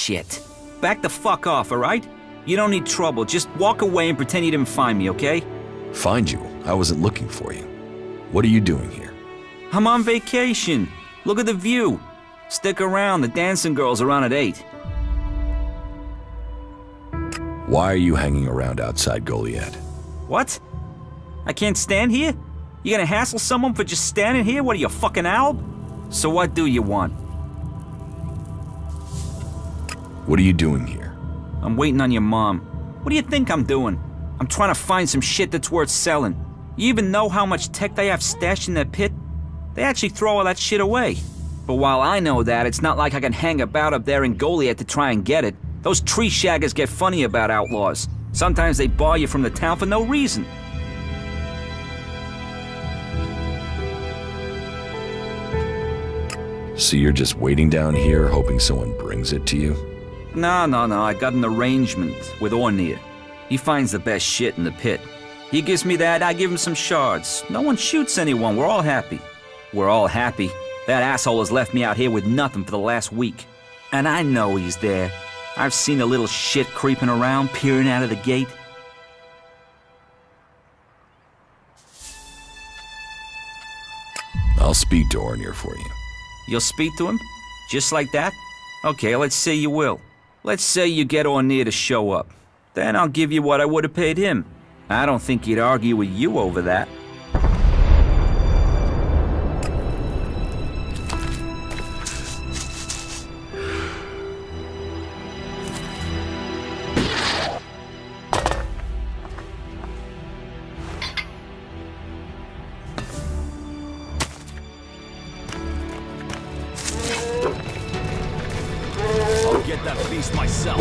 Shit. Back the fuck off, alright? You don't need trouble. Just walk away and pretend you didn't find me, okay? Find you? I wasn't looking for you. What are you doing here? I'm on vacation. Look at the view. Stick around. The dancing girls are on at 8. Why are you hanging around outside Goliad? What? I can't stand here? You gonna hassle someone for just standing here? What are you, a fucking owl? So what do you want? What are you doing here? I'm waiting on your mom. What do you think I'm doing? I'm trying to find some shit that's worth selling. You even know how much tech they have stashed in that pit? They actually throw all that shit away. But while I know that, it's not like I can hang about up there in Goliad to try and get it. Those tree shaggers get funny about outlaws. Sometimes they bar you from the town for no reason. So you're just waiting down here, hoping someone brings it to you? No, I got an arrangement with Ornir. He finds the best shit in the pit. He gives me that, I give him some shards. No one shoots anyone, we're all happy. We're all happy. That asshole has left me out here with nothing for the last week. And I know he's there. I've seen a little shit creeping around, peering out of the gate. I'll speak to Ornir for you. You'll speak to him? Just like that? Okay, let's say you will. Let's say you get Ornir to show up. Then I'll give you what I would have paid him. I don't think he'd argue with you over that. I'll get that beast myself.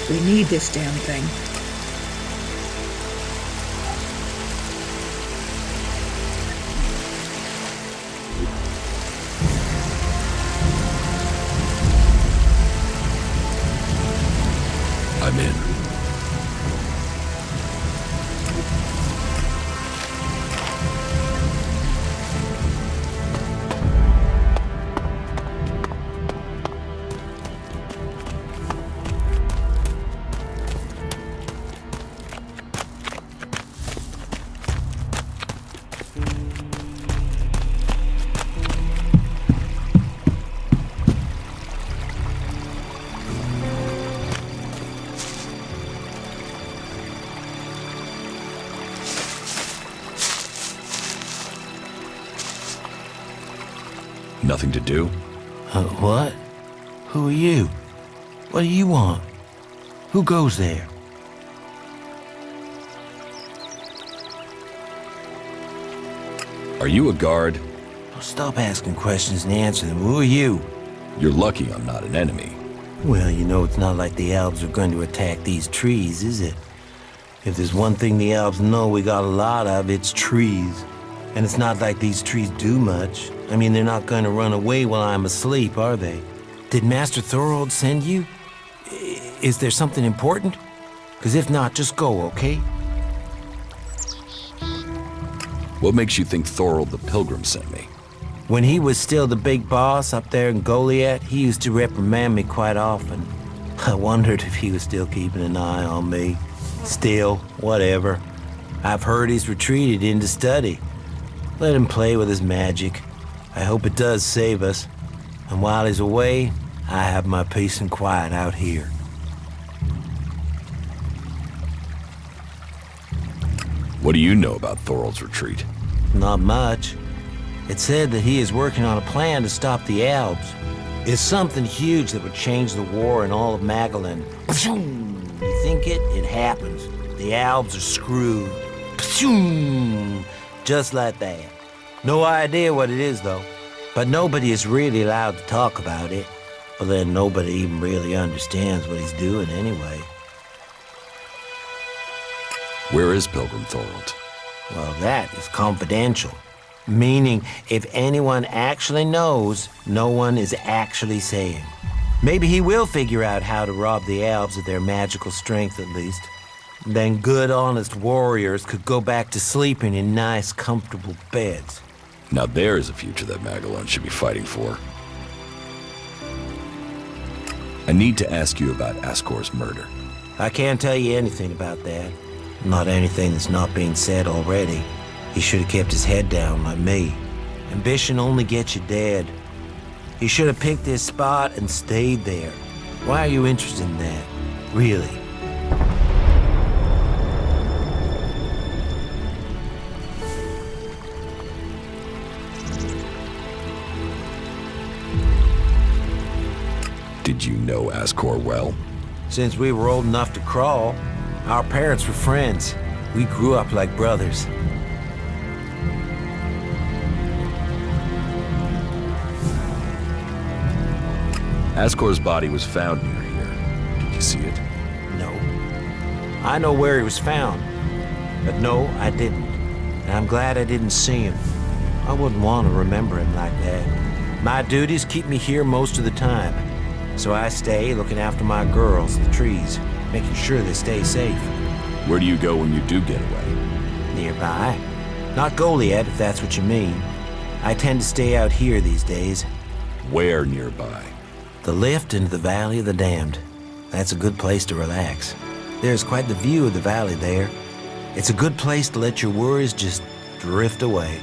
We need this damn thing. I'm in. Nothing to do? What? Who are you? What do you want? Who goes there? Are you a guard? Oh, stop asking questions and answer them. Who are you? You're lucky I'm not an enemy. Well, you know it's not like the Albs are going to attack these trees, is it? If there's one thing the Albs know we got a lot of, it's trees. And it's not like these trees do much. I mean, they're not going to run away while I'm asleep, are they? Did Master Thorold send you? Is there something important? Because if not, just go, okay? What makes you think Thorold the Pilgrim sent me? When he was still the big boss up there in Goliath, he used to reprimand me quite often. I wondered if he was still keeping an eye on me. Still, whatever. I've heard he's retreated into study. Let him play with his magic. I hope it does save us. And while he's away, I have my peace and quiet out here. What do you know about Thorold's retreat? Not much. It said that he is working on a plan to stop the Albs. It's something huge that would change the war in all of Magellan. You think it? It happens. The Albs are screwed. Just like that. No idea what it is, though. But nobody is really allowed to talk about it. But then nobody even really understands what he's doing anyway. Where is Pilgrim Thorold? Well, that is confidential. Meaning, if anyone actually knows, no one is actually saying. Maybe he will figure out how to rob the Albs of their magical strength, at least. Then good, honest warriors could go back to sleeping in nice, comfortable beds. Now there's a future that Magellan should be fighting for. I need to ask you about Ascor's murder. I can't tell you anything about that. Not anything that's not being said already. He should have kept his head down like me. Ambition only gets you dead. He should have picked his spot and stayed there. Why are you interested in that? Really? Did you know Ascor well? Since we were old enough to crawl, our parents were friends. We grew up like brothers. Ascor's body was found near here. Did you see it? No. I know where he was found. But no, I didn't. And I'm glad I didn't see him. I wouldn't want to remember him like that. My duties keep me here most of the time. So I stay looking after my girls, the trees, making sure they stay safe. Where do you go when you do get away? Nearby. Not Goliath, if that's what you mean. I tend to stay out here these days. Where nearby? The lift into the Valley of the Damned. That's a good place to relax. There's quite the view of the valley there. It's a good place to let your worries just drift away.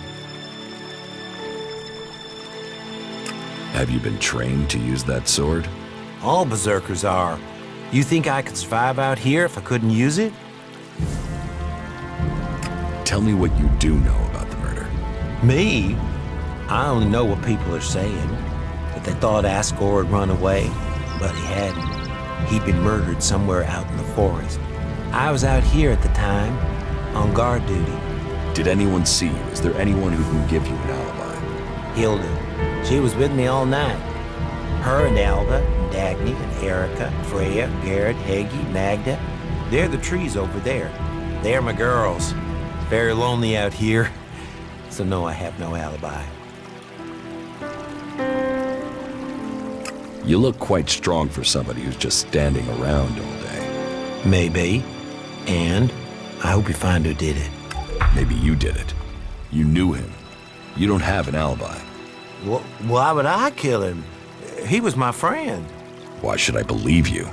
Have you been trained to use that sword? All berserkers are. You think I could survive out here if I couldn't use it? Tell me what you do know about the murder. Me? I only know what people are saying. That they thought Ascor had run away, but he hadn't. He'd been murdered somewhere out in the forest. I was out here at the time, on guard duty. Did anyone see you? Is there anyone who can give you an alibi? Hilda. She was with me all night. Her and Alva, and Dagny, and Erica, Freya, Garrett, Heggie, Magda. They're the trees over there. They're my girls. Very lonely out here. So no, I have no alibi. You look quite strong for somebody who's just standing around all day. Maybe. And I hope you find who did it. Maybe you did it. You knew him. You don't have an alibi. Why would I kill him? He was my friend. Why should I believe you?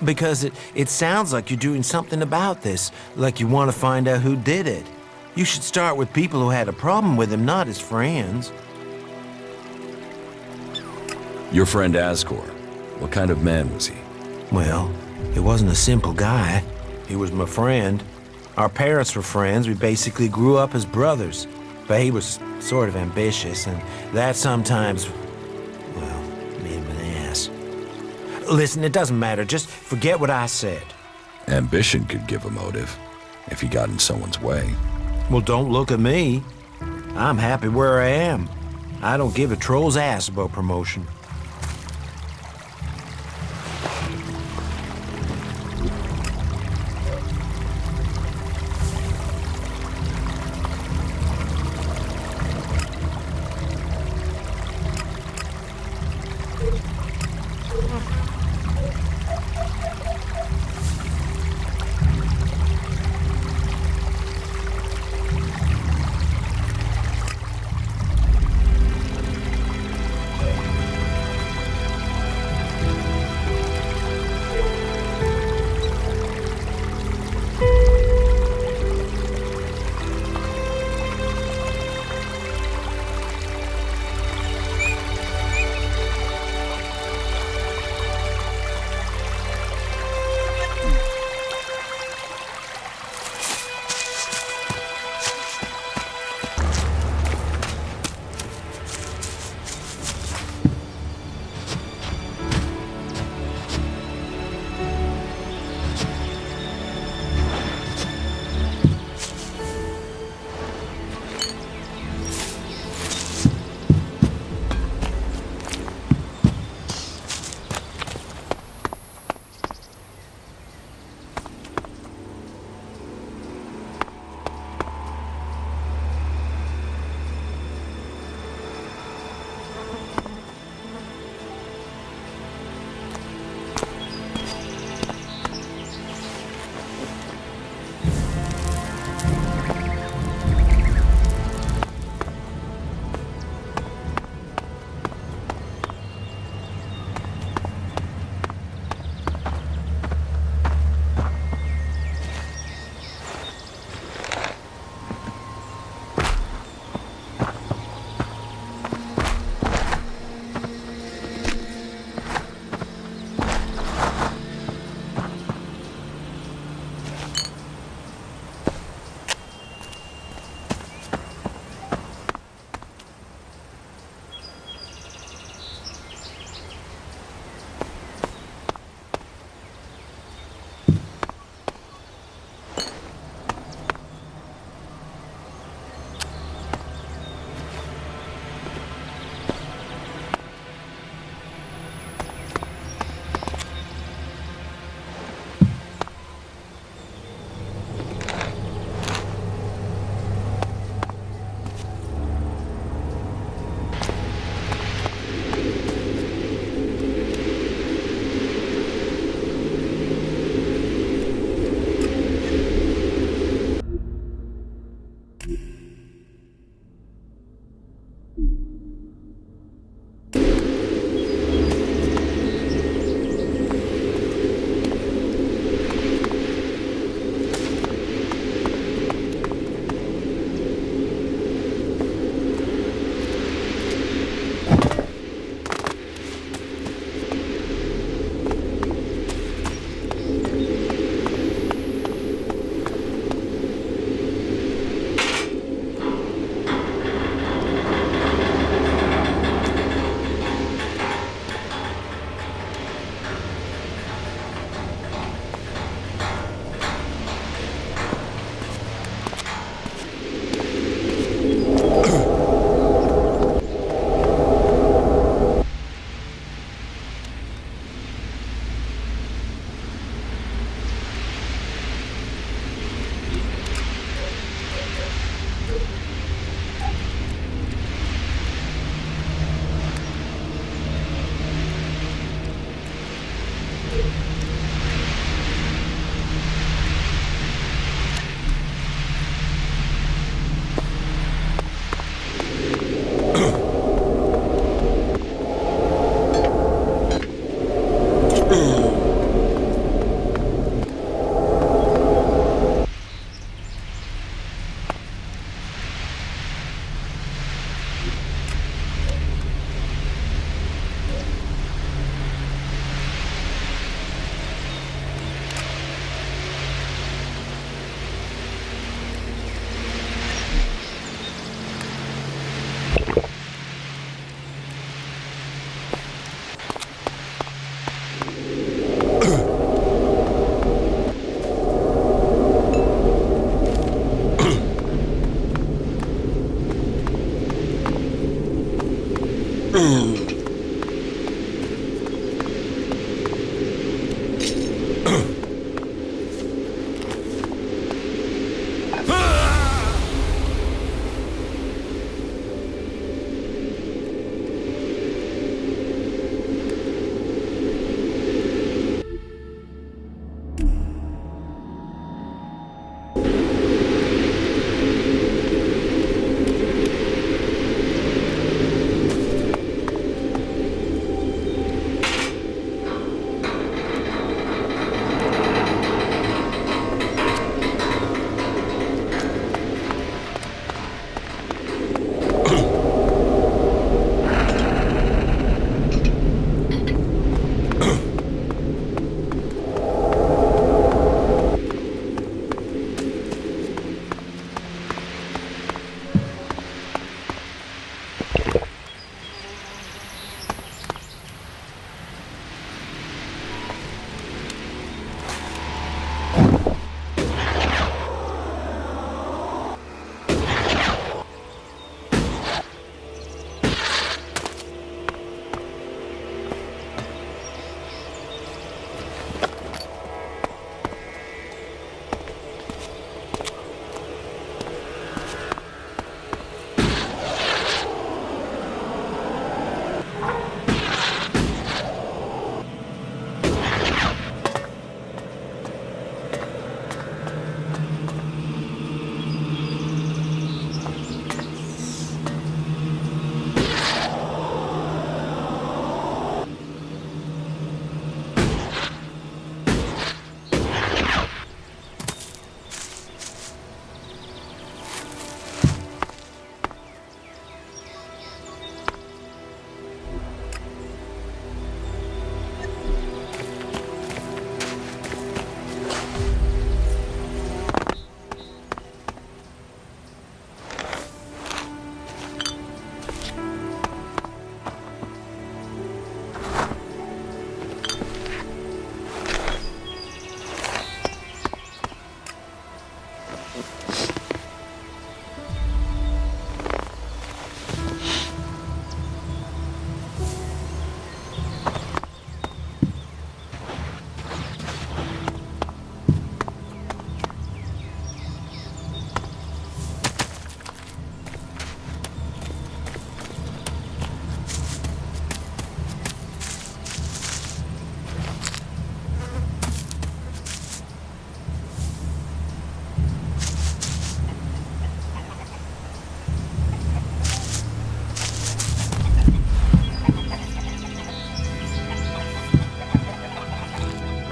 Because it sounds like you're doing something about this, like you want to find out who did it. You should start with people who had a problem with him, not his friends. Your friend Ascor. What kind of man was he? Well, he wasn't a simple guy. He was my friend. Our parents were friends. We basically grew up as brothers. But he was sort of ambitious, and that sometimes, well, made him an ass. Listen, it doesn't matter. Just forget what I said. Ambition could give a motive, if he got in someone's way. Well, don't look at me. I'm happy where I am. I don't give a troll's ass about promotion.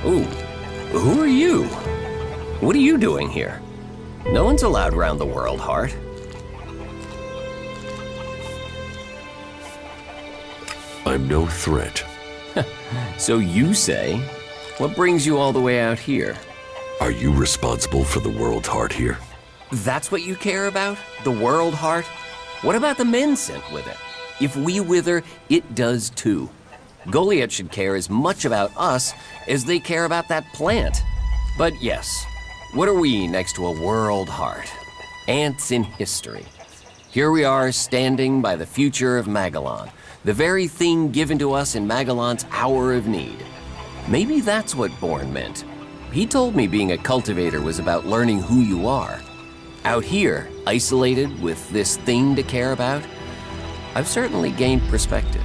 Ooh, who are you? What are you doing here? No one's allowed around the world, Hart. I'm no threat. So you say. What brings you all the way out here? Are you responsible for the world, Hart, here? That's what you care about? The world, Hart? What about the men sent with it? If we wither, it does too. Goliath should care as much about us as they care about that plant. But yes, what are we next to a world, Hart? Ants in history. Here we are standing by the future of Magellan, the very thing given to us in Magellan's hour of need. Maybe that's what Bourne meant. He told me being a cultivator was about learning who you are. Out here, isolated with this thing to care about, I've certainly gained perspective.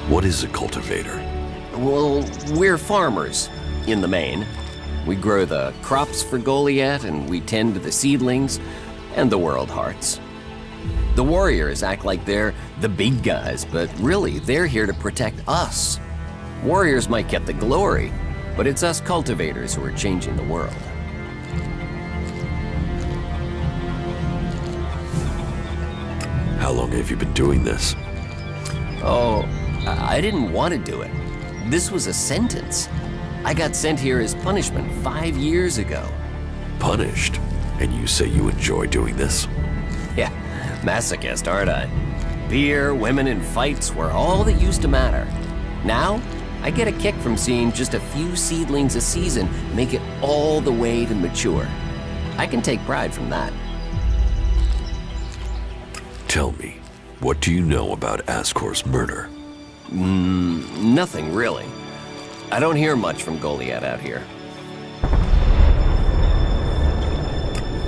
What is a cultivator? Well, we're farmers, in the main. We grow the crops for Goliath, and we tend to the seedlings and the world hearts. The warriors act like they're the big guys, but really, they're here to protect us. Warriors might get the glory, but it's us cultivators who are changing the world. How long have you been doing this? Oh, I didn't want to do it. This was a sentence. I got sent here as punishment 5 years ago. Punished? And you say you enjoy doing this? Yeah, masochist, aren't I? Beer, women, and fights were all that used to matter. Now, I get a kick from seeing just a few seedlings a season make it all the way to mature. I can take pride from that. Tell me, what do you know about Ascor's murder? Nothing, really. I don't hear much from Goliath out here.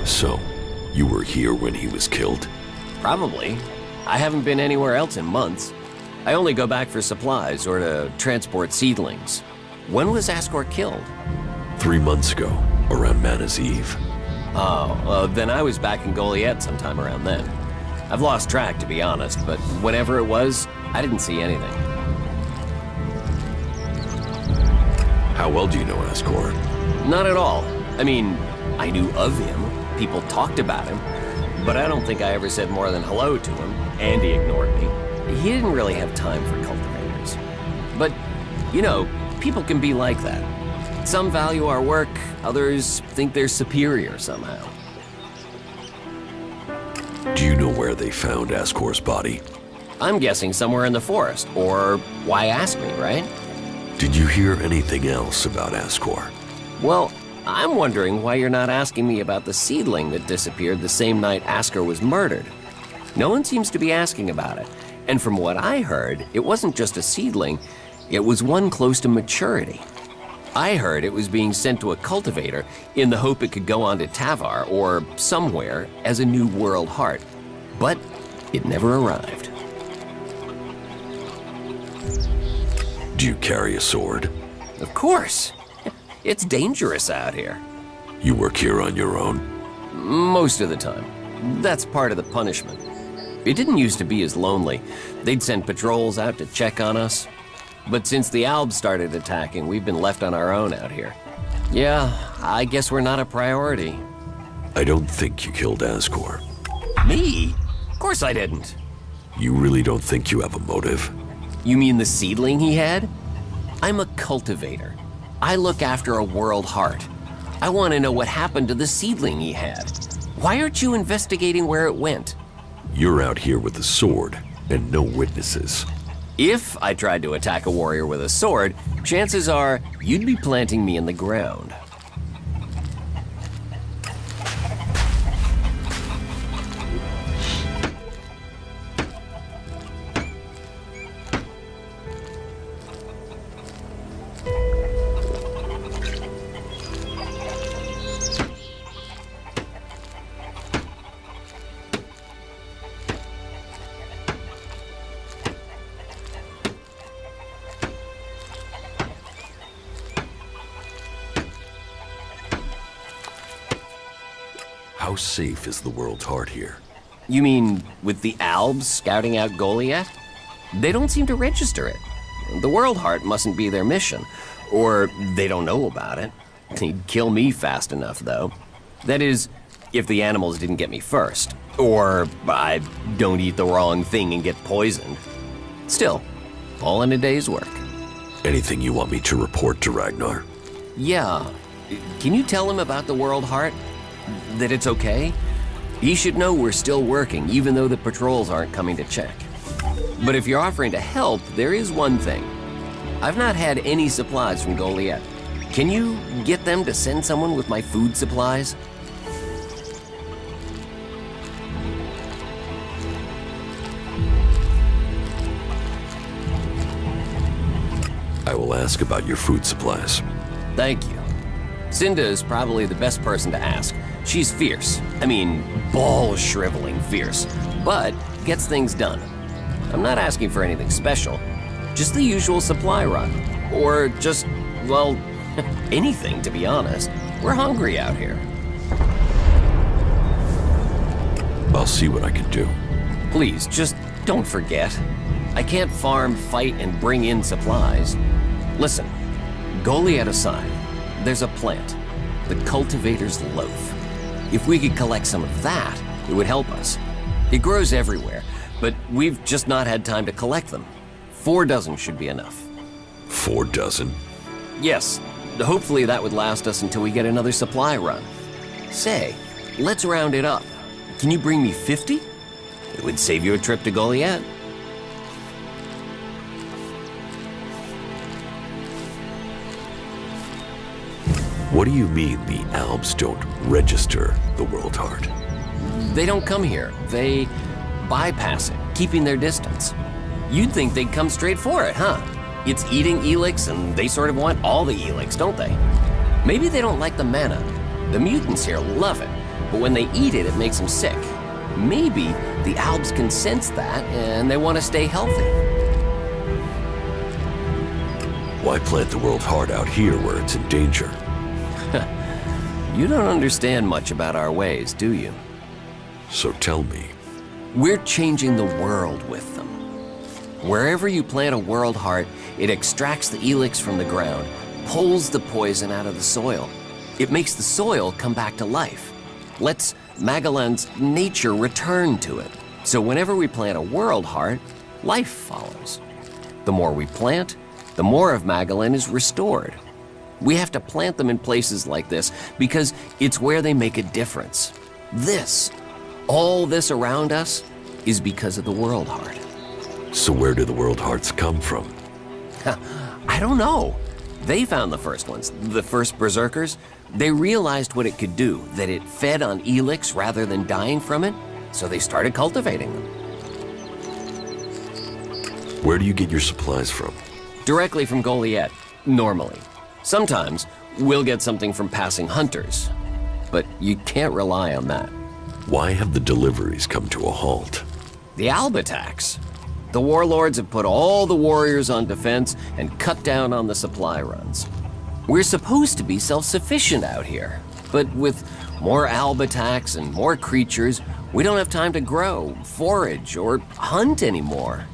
So, you were here when he was killed? Probably. I haven't been anywhere else in months. I only go back for supplies or to transport seedlings. When was Ascor killed? 3 months ago, around Mana's Eve. Oh, then I was back in Goliath sometime around then. I've lost track, to be honest, but whenever it was, I didn't see anything. How well do you know Ascor? Not at all. I mean, I knew of him. People talked about him. But I don't think I ever said more than hello to him, and he ignored me. He didn't really have time for cultivators. But, you know, people can be like that. Some value our work, others think they're superior somehow. Do you know where they found Ascor's body? I'm guessing somewhere in the forest, or why ask me, right? Did you hear anything else about Ascor? Well, I'm wondering why you're not asking me about the seedling that disappeared the same night Ascor was murdered. No one seems to be asking about it. And from what I heard, it wasn't just a seedling, it was one close to maturity. I heard it was being sent to a cultivator in the hope it could go on to Tavar or somewhere as a new world heart. But it never arrived. Do you carry a sword? Of course. It's dangerous out here. You work here on your own? Most of the time. That's part of the punishment. It didn't used to be as lonely. They'd send patrols out to check on us. But since the Albs started attacking, we've been left on our own out here. Yeah, I guess we're not a priority. I don't think you killed Ascor. Me? Of course I didn't. You really don't think you have a motive? You mean the seedling he had? I'm a cultivator. I look after a world heart. I want to know what happened to the seedling he had. Why aren't you investigating where it went? You're out here with a sword, and no witnesses. If I tried to attack a warrior with a sword, chances are you'd be planting me in the ground. How safe is the world's heart here? You mean with the Albs scouting out Goliath? They don't seem to register it. The World Heart mustn't be their mission, or they don't know about it. They'd kill me fast enough, though. That is, if the animals didn't get me first, or I don't eat the wrong thing and get poisoned. Still, all in a day's work. Anything you want me to report to Ragnar? Yeah. Can you tell him about the World Heart? That it's okay? He should know we're still working, even though the patrols aren't coming to check. But if you're offering to help, there is one thing. I've not had any supplies from Goliath. Can you get them to send someone with my food supplies? I will ask about your food supplies. Thank you. Cinda is probably the best person to ask. She's fierce. I mean, ball-shriveling fierce. But gets things done. I'm not asking for anything special. Just the usual supply run. Or just, well, anything, to be honest. We're hungry out here. I'll see what I can do. Please, just don't forget. I can't farm, fight, and bring in supplies. Listen, Goliath aside, there's a plant. The cultivator's loaf. If we could collect some of that, it would help us. It grows everywhere, but we've just not had time to collect them. 4 dozen should be enough. 4 dozen? Yes, hopefully that would last us until we get another supply run. Say, let's round it up. Can you bring me 50? It would save you a trip to Goliath. What do you mean the Albs don't register the World Heart? They don't come here. They bypass it, keeping their distance. You'd think they'd come straight for it, huh? It's eating Elex, and they sort of want all the Elex, don't they? Maybe they don't like the mana. The mutants here love it, but when they eat it, it makes them sick. Maybe the Albs can sense that, and they want to stay healthy. Why plant the World Heart out here where it's in danger? You don't understand much about our ways, do you? So tell me. We're changing the world with them. Wherever you plant a World Heart, it extracts the Elex from the ground, pulls the poison out of the soil. It makes the soil come back to life. Lets Magellan's nature return to it. So whenever we plant a World Heart, life follows. The more we plant, the more of Magellan is restored. We have to plant them in places like this because it's where they make a difference. All this around us, is because of the World Heart. So where do the World Hearts come from? I don't know. They found the first ones, the first Berserkers. They realized what it could do, that it fed on Elex rather than dying from it, so they started cultivating them. Where do you get your supplies from? Directly from Goliath, normally. Sometimes, we'll get something from passing hunters, but you can't rely on that. Why have the deliveries come to a halt? The Alb attacks. The warlords have put all the warriors on defense and cut down on the supply runs. We're supposed to be self-sufficient out here, but with more Alb attacks and more creatures, we don't have time to grow, forage, or hunt anymore.